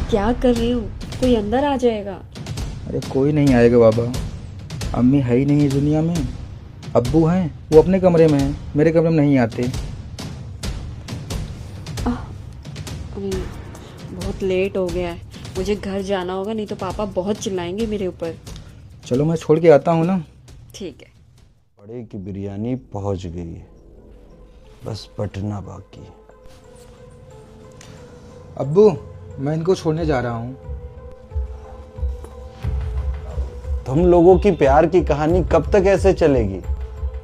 क्या कर रहे हो? कोई अंदर आ जाएगा। अरे कोई नहीं आएगा बाबा। अम्मी है ही नहीं इस दुनिया में। अब्बू हैं, वो अपने कमरे में हैं, मेरे कमरे में नहीं आते। अरे बहुत लेट हो गया है, मुझे घर जाना होगा, नहीं तो पापा बहुत चिल्लाएंगे मेरे ऊपर। चलो मैं छोड़ के आता हूँ ना। ठीक है। बड़े की बिरयानी पहुंच गई है, बस बटना बाकी है। अब्बू मैं इनको छोड़ने जा रहा हूँ। तुम लोगों की प्यार की कहानी कब तक ऐसे चलेगी?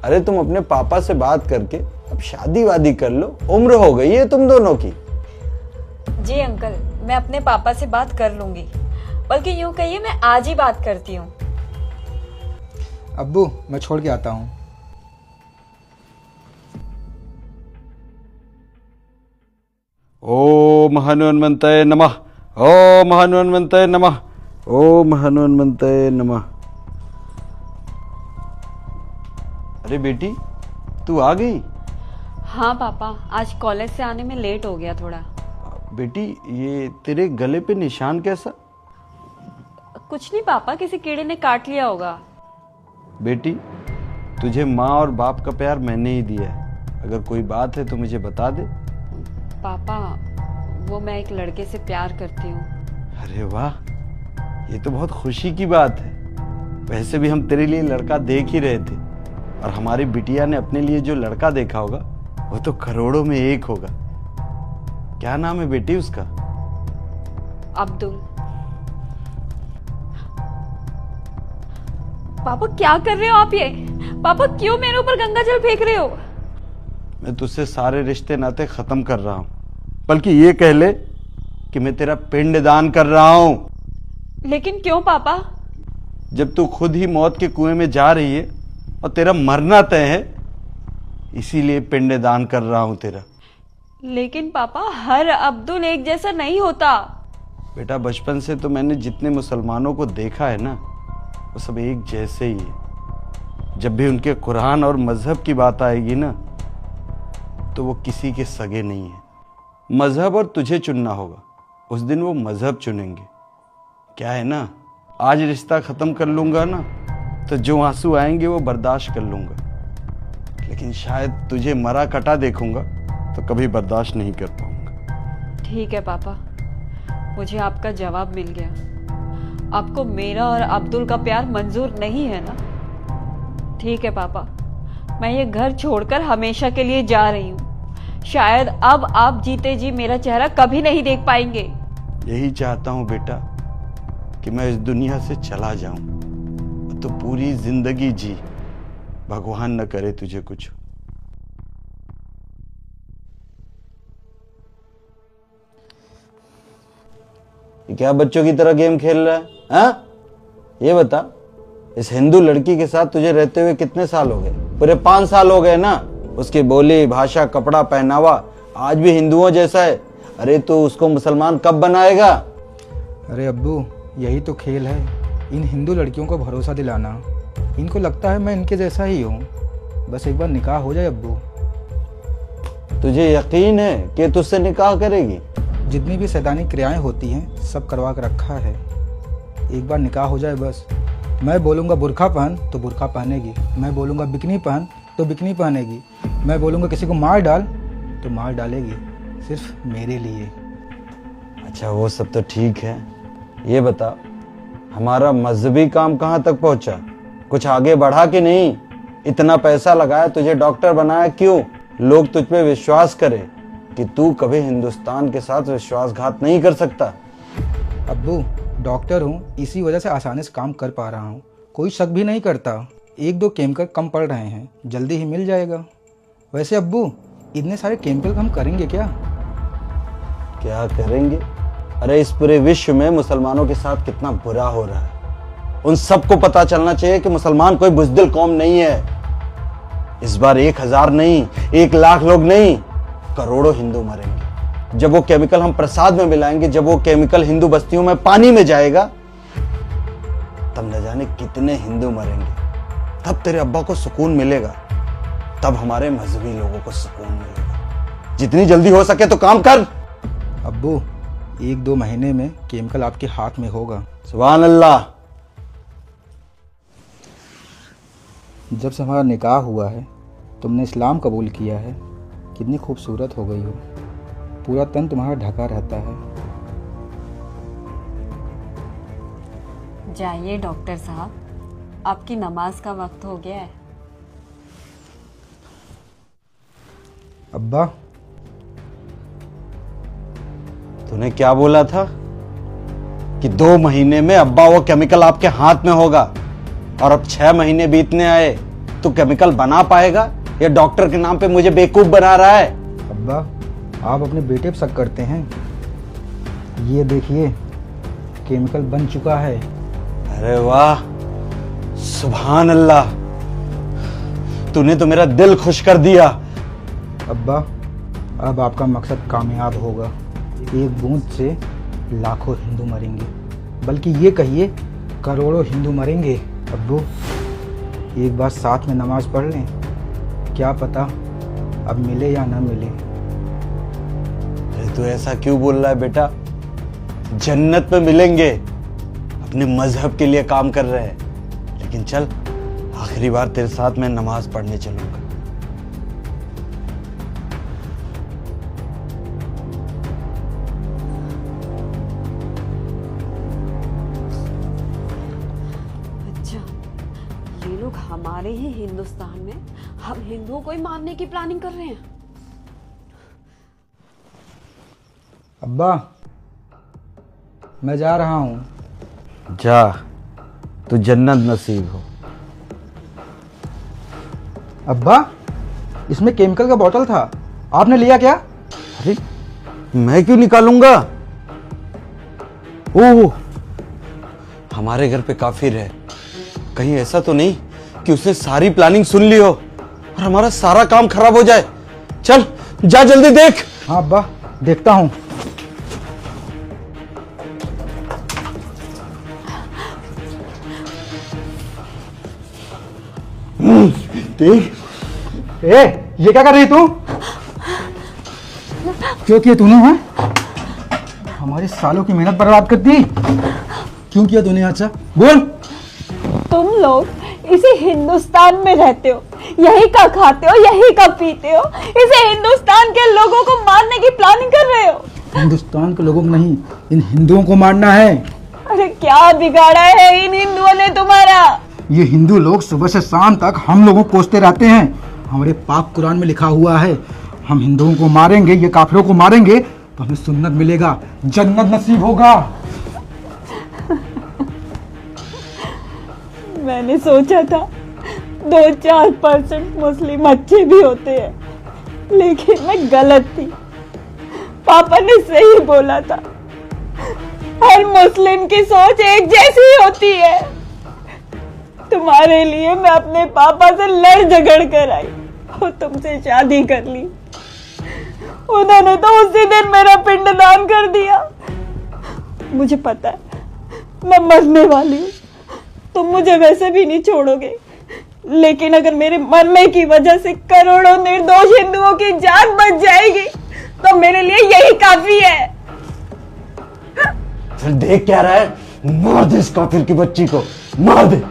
अरे तुम अपने पापा से बात करके अब शादी वादी कर लो, उम्र हो गई है तुम दोनों की। जी अंकल, मैं अपने पापा से बात कर लूंगी, बल्कि यूं कहिए मैं आज ही बात करती हूँ। अब्बू मैं छोड़ के आता हूँ। ओम हनुमंतये नमः, ओम हनुमंतये नमः, ओम हनुमंतये नमः। अरे बेटी, तू आ गई? हाँ पापा, आज कॉलेज से आने में लेट हो गया थोड़ा। बेटी ये तेरे गले पे निशान कैसा? कुछ नहीं पापा, किसी कीड़े ने काट लिया होगा। बेटी तुझे माँ और बाप का प्यार मैंने ही दिया है, अगर कोई बात है तो मुझे बता दे। पापा वो मैं एक लड़के से प्यार करती हूँ। अरे वाह, ये तो बहुत खुशी की बात है। वैसे भी हम तेरे लिए लड़का देख ही रहे थे, और हमारी बिटिया ने अपने लिए जो लड़का देखा होगा वो तो करोड़ों में एक होगा। क्या नाम है बेटी उसका? अब्दुल। पापा क्या कर रहे हो आप ये? पापा क्यों मेरे ऊपर गंगा जल फेंक रहे हो? मैं तुझसे सारे रिश्ते नाते खत्म कर रहा हूं, बल्कि ये कह ले कि मैं तेरा पिंड दान कर रहा हूं। लेकिन क्यों पापा? जब तू खुद ही मौत के कुएं में जा रही है और तेरा मरना तय है, इसीलिए पिंड दान कर रहा हूं तेरा। लेकिन पापा हर अब्दुल एक जैसा नहीं होता। बेटा बचपन से तो मैंने जितने मुसलमानों को देखा है ना, वो सब एक जैसे ही है। जब भी उनके कुरान और मजहब की बात आएगी ना, तो वो किसी के सगे नहीं है। मजहब और तुझे चुनना होगा, उस दिन वो मजहब चुनेंगे। क्या है ना, आज रिश्ता खत्म कर लूंगा ना, तो जो आंसू आएंगे वो बर्दाश्त कर लूंगा, लेकिन शायद तुझे मरा कटा देखूंगा तो कभी बर्दाश्त नहीं कर पाऊंगा। ठीक है पापा, मुझे आपका जवाब मिल गया। आपको मेरा और अब्दुल का प्यार मंजूर नहीं है ना? ठीक है पापा, मैं ये घर छोड़कर हमेशा के लिए जा रही हूँ। शायद अब आप जीते जी मेरा चेहरा कभी नहीं देख पाएंगे। यही चाहता हूं बेटा कि मैं इस दुनिया से चला जाऊं, तो पूरी जिंदगी जी, भगवान न करे तुझे कुछ। ये क्या बच्चों की तरह गेम खेल रहा है? हाँ? ये बता, इस हिंदू लड़की के साथ तुझे रहते हुए कितने साल हो गए? पूरे 5 साल हो गए ना। उसकी बोली, भाषा, कपड़ा, पहनावा आज भी हिंदुओं जैसा है। अरे तो उसको मुसलमान कब बनाएगा? अरे अब्बू यही तो खेल है, इन हिंदू लड़कियों को भरोसा दिलाना। इनको लगता है मैं इनके जैसा ही हूँ। बस एक बार निकाह हो जाए अब्बू। तुझे यकीन है कि तुझसे निकाह करेगी? जितनी भी सैतानी क्रियाएं होती हैं सब करवा कर रखा है। एक बार निकाह हो जाए बस। मैं बोलूँगा बुर्का पहन तो बुर्का पहनेगी, मैं बोलूँगा बिकनी पहन तो बिकनी पहनेगी, मैं बोलूँगा किसी को मार डाल तो मार डालेगी, सिर्फ मेरे लिए। अच्छा वो सब तो ठीक है, ये बता हमारा मजहबी काम कहाँ तक पहुँचा? कुछ आगे बढ़ा कि नहीं? इतना पैसा लगाया, तुझे डॉक्टर बनाया, क्यों? लोग तुझ पे विश्वास करें कि तू कभी हिंदुस्तान के साथ विश्वासघात नहीं कर सकता। अब्बू डॉक्टर हूँ, इसी वजह से आसानी से काम कर पा रहा हूँ। कोई शक भी नहीं करता। 1-2 केमिकल कम पड़ रहे हैं, जल्दी ही मिल जाएगा। वैसे अब्बू इतने सारे केमिकल हम करेंगे क्या? क्या करेंगे? अरे इस पूरे विश्व में मुसलमानों के साथ कितना बुरा हो रहा है, उन सबको पता चलना चाहिए कि मुसलमान कोई बुज़दिल कौम नहीं है। इस बार 1000 नहीं, 1 लाख लोग नहीं, करोड़ों हिंदू मरेंगे। जब वो केमिकल हम प्रसाद में मिलाएंगे, जब वो केमिकल हिंदू बस्तियों में पानी में जाएगा, तब न जाने कितने हिंदू मरेंगे। तब तेरे अब्बा को सुकून मिलेगा, तब हमारे मजहबी लोगों को सुकून मिलेगा। जितनी जल्दी हो सके तो काम कर। अब्बू 1-2 महीने में केमिकल आपके हाथ में होगा। सुभान अल्लाह। जब से हमारा निकाह हुआ है तुमने इस्लाम कबूल किया है। कितनी खूबसूरत हो गई हो, पूरा तन तुम्हारा ढका रहता है। जाइए डॉक्टर साहब, आपकी नमाज का वक्त हो गया है। अब्बा, तूने क्या बोला था कि 2 महीने में अब्बा वो केमिकल आपके हाथ में होगा, और अब 6 महीने बीतने आए तो केमिकल बना पाएगा या डॉक्टर के नाम पे मुझे बेवकूफ बना रहा है? अब्बा, आप अपने बेटे पे शक करते हैं। ये देखिए, केमिकल बन चुका है। अरे वाह, सुभान अल्लाह, तूने तो मेरा दिल खुश कर दिया। अब्बा, अब आपका मकसद कामयाब होगा। एक बूंद से लाखों हिंदू मरेंगे, बल्कि ये कहिए करोड़ों हिंदू मरेंगे। अब्बू, एक बार साथ में नमाज पढ़ लें, क्या पता अब मिले या ना मिले। अरे तू ऐसा क्यों बोल रहा है बेटा? जन्नत में मिलेंगे। अपने मजहब के लिए काम कर रहे हैं, लेकिन चल आखिरी बार तेरे साथ मैं नमाज पढ़ने चलूंगा। ये लोग हमारे ही हिंदुस्तान में हम हिंदुओं को ही मारने की प्लानिंग कर रहे हैं। अब्बा, मैं जा रहा हूँ। जा, तू जन्नत नसीब हो। अब्बा, इसमें केमिकल का बोतल था, आपने लिया क्या? अरे मैं क्यों निकालूंगा? ओह, हमारे घर पे काफिर है, कहीं ऐसा तो नहीं कि उसने सारी प्लानिंग सुन ली हो और हमारा सारा काम खराब हो जाए। चल जा, जल्दी देख। हाँ अब्बा, देखता हूँ। देख। ये क्या कर रही तू? क्यों किया तूने? है हमारे सालों की मेहनत बर्बाद कर दी। क्यों किया तूने? अच्छा बोल। तुम लोग इसी हिंदुस्तान में रहते हो, यही का खाते हो, यही का पीते हो, इसे हिंदुस्तान के लोगों को मारने की प्लानिंग कर रहे हो। हिंदुस्तान के लोगों को नहीं, इन हिंदुओं को मारना है। अरे क्या बिगाड़ा है इन हिंदुओं ने तुम्हारा? ये हिंदू लोग सुबह से शाम तक हम लोगों को कोसते रहते हैं। हमारे पाक कुरान में लिखा हुआ है, हम हिंदुओं को मारेंगे, ये काफिरों को मारेंगे तो हमें सुन्नत मिलेगा, जन्नत नसीब होगा। मैंने सोचा था 2-4% मुस्लिम अच्छे भी होते हैं, लेकिन मैं गलत थी। पापा ने सही बोला था, हर मुस्लिम की सोच एक जैसी होती है। तुम्हारे लिए मैं अपने पापा से लड़ झगड़ कर आई और तुमसे शादी कर ली। उन्होंने तो उसी दिन मेरा पिंडदान कर दिया। मुझे पता है मैं मरने वाली हूँ, तुम मुझे वैसे भी नहीं छोड़ोगे, लेकिन अगर मेरे मरने की वजह से करोड़ों निर्दोष हिंदुओं की जान बच जाएगी तो मेरे लिए यही काफी है। फिर देख क्या रहा है, मार दे इस काफिर की बच्ची को, मार दे।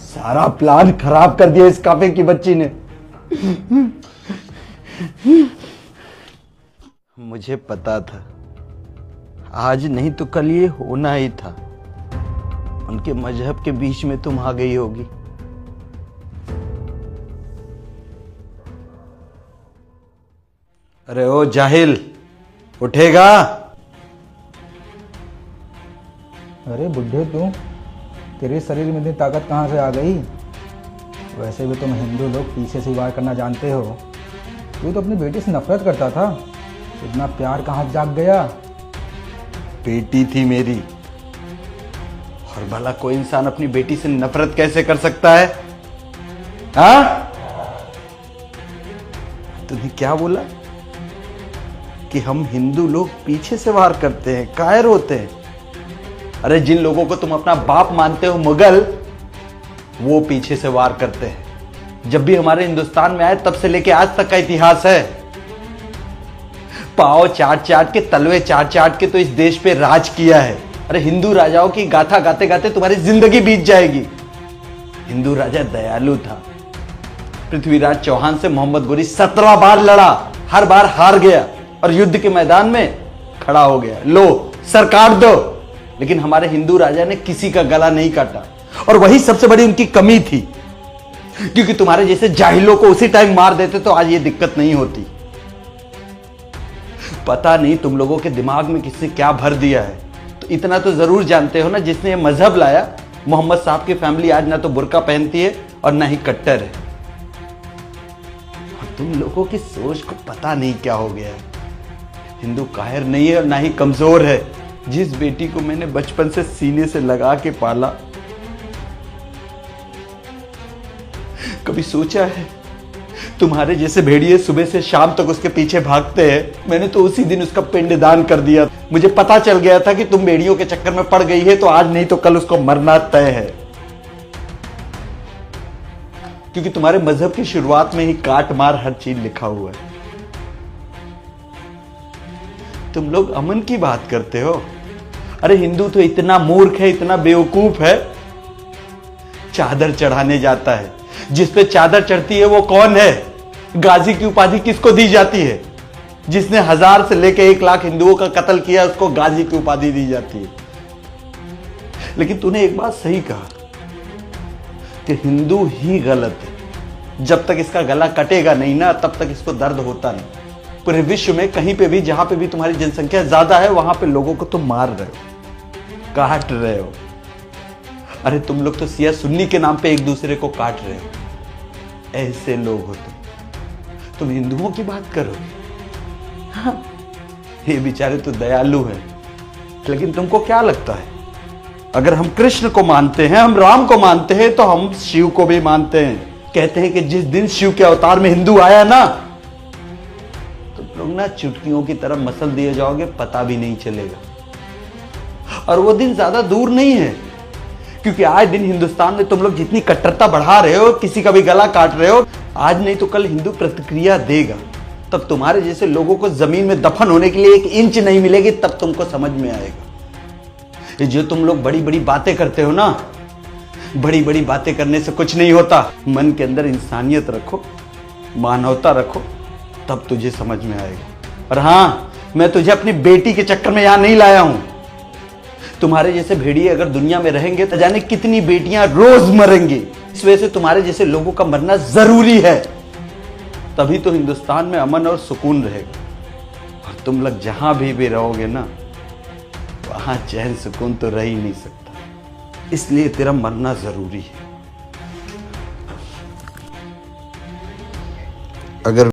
सारा प्लान खराब कर दिया इस काफिर की बच्ची ने। मुझे पता था आज नहीं तो कल ये होना ही था। उनके मजहब के बीच में तुम आ गई होगी। अरे ओ जाहिल, उठेगा? अरे बुढ़े तू, तेरे शरीर में इतनी ताकत कहाँ से आ गई? वैसे भी तुम हिंदू लोग पीछे से वार करना जानते हो। तू तो अपनी बेटी से नफरत करता था, इतना प्यार कहाँ जाग गया? बेटी थी मेरी, और भला कोई इंसान अपनी बेटी से नफरत कैसे कर सकता है? हाँ? तूने क्या बोला कि हम हिंदू लोग पीछे से वार करते हैं, कायर होते हैं? अरे जिन लोगों को तुम अपना बाप मानते हो मुगल, वो पीछे से वार करते हैं। जब भी हमारे हिंदुस्तान में आए तब से लेके आज तक का इतिहास है। पाव चाट चाट के, तलवे चाट चाट के तो इस देश पे राज किया है। अरे हिंदू राजाओं की गाथा गाते गाते तुम्हारी जिंदगी बीत जाएगी। हिंदू राजा दयालु था। पृथ्वीराज चौहान से मोहम्मद गोरी 17 बार लड़ा, हर बार हार गया और युद्ध के मैदान में खड़ा हो गया। लो सरकार दो, लेकिन हमारे हिंदू राजा ने किसी का गला नहीं काटा। और वही सबसे बड़ी उनकी कमी थी, क्योंकि तुम्हारे जैसे जाहिलों को उसी टाइम मार देते तो आज ये दिक्कत नहीं होती। पता नहीं तुम लोगों के दिमाग में किसने क्या भर दिया है। तो इतना तो जरूर जानते हो ना, जिसने ये मजहब लाया, मोहम्मद साहब की फैमिली आज ना तो बुर्का पहनती है और ना ही कट्टर है। और तुम लोगों की सोच को पता नहीं क्या हो गया है। हिंदू कायर नहीं है और ना ही कमजोर है। जिस बेटी को मैंने बचपन से सीने से लगा के पाला, कभी सोचा है तुम्हारे जैसे भेड़िए सुबह से शाम तक उसके पीछे भागते हैं। मैंने तो उसी दिन उसका पिंडदान कर दिया। मुझे पता चल गया था कि तुम भेड़ियों के चक्कर में पड़ गई है तो आज नहीं तो कल उसको मरना तय है, क्योंकि तुम्हारे मजहब की शुरुआत में ही काट मार हर चीज लिखा हुआ है। तुम लोग अमन की बात करते हो। अरे हिंदू तो इतना मूर्ख है, इतना बेवकूफ है, चादर चढ़ाने जाता है। जिस पे चादर चढ़ती है वो कौन है? गाजी की उपाधि किसको दी जाती है? जिसने 1000 से लेकर 1 लाख हिंदुओं का कत्ल किया उसको गाजी की उपाधि दी जाती है। लेकिन तूने एक बात सही कहा कि हिंदू ही गलत है। जब तक इसका गला कटेगा नहीं ना, तब तक इसको दर्द होता नहीं। पूरे विश्व में कहीं पे भी, जहां पे भी तुम्हारी जनसंख्या ज्यादा है, वहां पे लोगों को तुम मार रहे हो, काट रहे हो। अरे तुम लोग तो सिया सुन्नी के नाम पे एक दूसरे को काट रहे हो। ऐसे लोग हो तुम हिंदुओं की बात करो। हाँ, ये बेचारे तो दयालु हैं। लेकिन तुमको क्या लगता है, अगर हम कृष्ण को मानते हैं, हम राम को मानते हैं, तो हम शिव को भी मानते हैं। कहते हैं कि जिस दिन शिव के अवतार में हिंदू आया ना, तो तुम लोग ना चुटकियों की तरह मसल दिए जाओगे, पता भी नहीं चलेगा। और वो दिन ज्यादा दूर नहीं है, क्योंकि आज दिन हिंदुस्तान में तुम लोग जितनी कट्टरता बढ़ा रहे हो, किसी का भी गला काट रहे हो, आज नहीं तो कल हिंदू प्रतिक्रिया देगा। तब तुम्हारे जैसे लोगों को जमीन में दफन होने के लिए 1 इंच नहीं मिलेगी, तब तुमको समझ में आएगा। ये जो तुम लोग बड़ी बड़ी बातें करते हो ना, बड़ी बड़ी बातें करने से कुछ नहीं होता। मन के अंदर इंसानियत रखो, मानवता रखो, तब तुझे समझ में आएगा। और हाँ, मैं तुझे अपनी बेटी के चक्कर में यहां नहीं लाया हूं। तुम्हारे जैसे भेड़िए अगर दुनिया में रहेंगे तो जाने कितनी बेटियां रोज मरेंगी। इस वजह से तुम्हारे जैसे लोगों का मरना जरूरी है, तभी तो हिंदुस्तान में अमन और सुकून रहेगा। और तुम लोग जहां भी रहोगे ना, वहां चैन सुकून तो रह ही नहीं सकता। इसलिए तेरा मरना जरूरी है। अगर